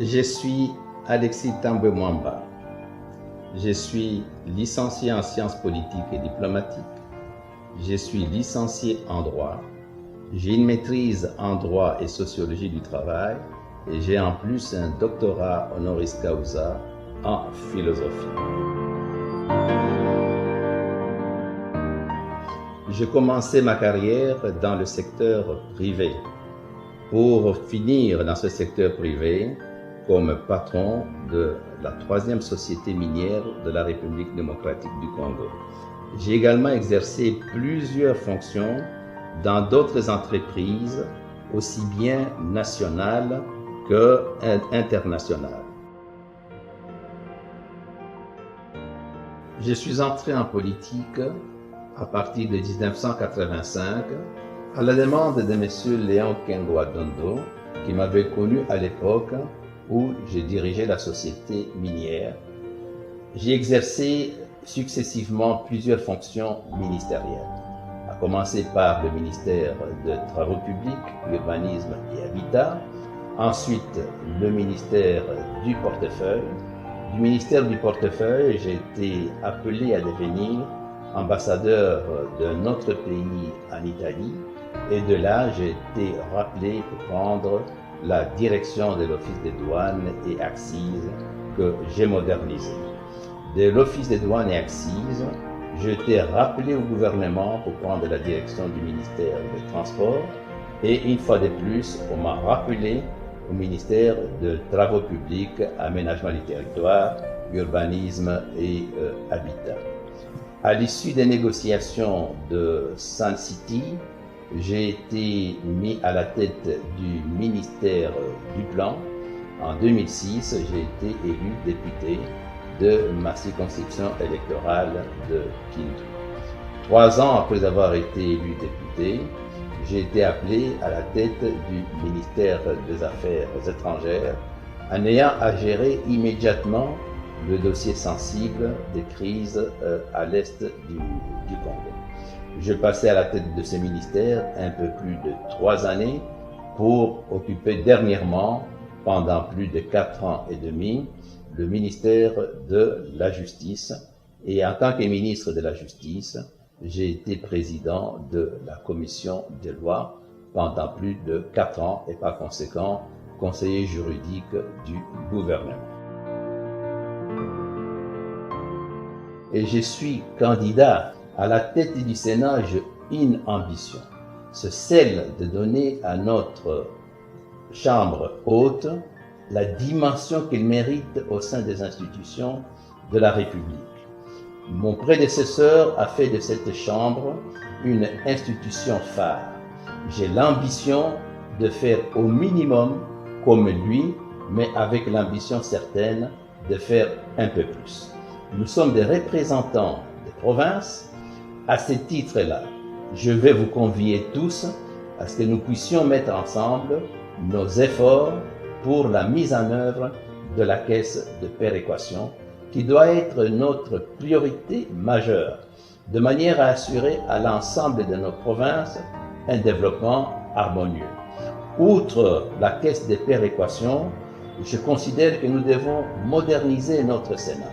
Je suis Alexis Tambwe Mwamba. Je suis licencié en sciences politiques et diplomatiques. Je suis licencié en droit. J'ai une maîtrise en droit et sociologie du travail et j'ai en plus un doctorat honoris causa en philosophie. J'ai commencé ma carrière dans le secteur privé pour finir dans ce secteur privé comme patron de la 3e société minière de la République démocratique du Congo. J'ai également exercé plusieurs fonctions dans d'autres entreprises, aussi bien nationales qu'internationales. Je suis entré en politique à partir de 1985 à la demande de M. Léon Kengwa Dondo, qui m'avait connu à l'époque où je dirigeais la société minière. J'ai exercé successivement plusieurs fonctions ministérielles, à commencer par le ministère de Travaux publics, Urbanisme et Habitat, ensuite le ministère du Portefeuille. Du ministère du Portefeuille, j'ai été appelé à devenir ambassadeur de notre pays en Italie, et de là j'ai été rappelé pour prendre la direction de l'Office des douanes et accises que j'ai modernisé. De l'Office des douanes et accises, j'ai été rappelé au gouvernement pour prendre la direction du ministère des Transports et une fois de plus, on m'a rappelé au ministère de Travaux publics, Aménagement du territoire, Urbanisme et Habitat. À l'issue des négociations de Sun City, j'ai été mis à la tête du ministère du Plan. En 2006, j'ai été élu député de ma circonscription électorale de Kindu. 3 ans après avoir été élu député, j'ai été appelé à la tête du ministère des Affaires étrangères en ayant à gérer immédiatement le dossier sensible des crises à l'est du Congo. Je passais à la tête de ce ministère un peu plus de 3 années pour occuper dernièrement, pendant plus de 4 ans et demi, le ministère de la Justice. Et en tant que ministre de la Justice, j'ai été président de la commission des lois pendant plus de 4 ans et par conséquent conseiller juridique du gouvernement. Et je suis candidat à la tête du Sénat. J'ai une ambition, c'est celle de donner à notre Chambre haute la dimension qu'elle mérite au sein des institutions de la République. Mon prédécesseur a fait de cette Chambre une institution phare. J'ai l'ambition de faire au minimum comme lui, mais avec l'ambition certaine de faire un peu plus. Nous sommes des représentants des provinces. À ce titre-là, je vais vous convier tous à ce que nous puissions mettre ensemble nos efforts pour la mise en œuvre de la caisse de péréquation, qui doit être notre priorité majeure, de manière à assurer à l'ensemble de nos provinces un développement harmonieux. Outre la caisse de péréquation, je considère que nous devons moderniser notre Sénat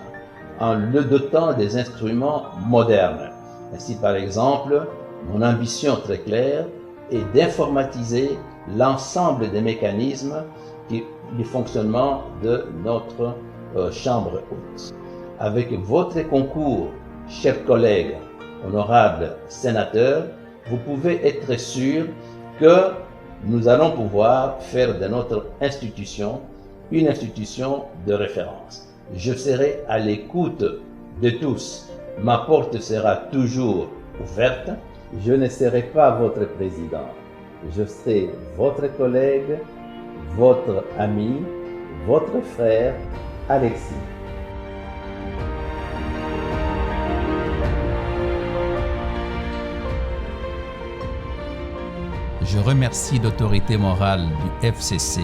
en le dotant des instruments modernes. Ainsi, par exemple, mon ambition très claire est d'informatiser l'ensemble des mécanismes du fonctionnement de notre Chambre haute. Avec votre concours, chers collègues, honorables sénateurs, vous pouvez être sûrs que nous allons pouvoir faire de notre institution une institution de référence. Je serai à l'écoute de tous. Ma porte sera toujours ouverte. Je ne serai pas votre président. Je serai votre collègue, votre ami, votre frère, Alexis. Je remercie l'autorité morale du FCC,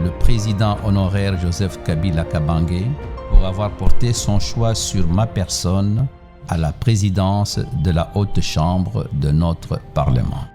le président honoraire Joseph Kabila Kabange, pour avoir porté son choix sur ma personne à la présidence de la Haute Chambre de notre Parlement.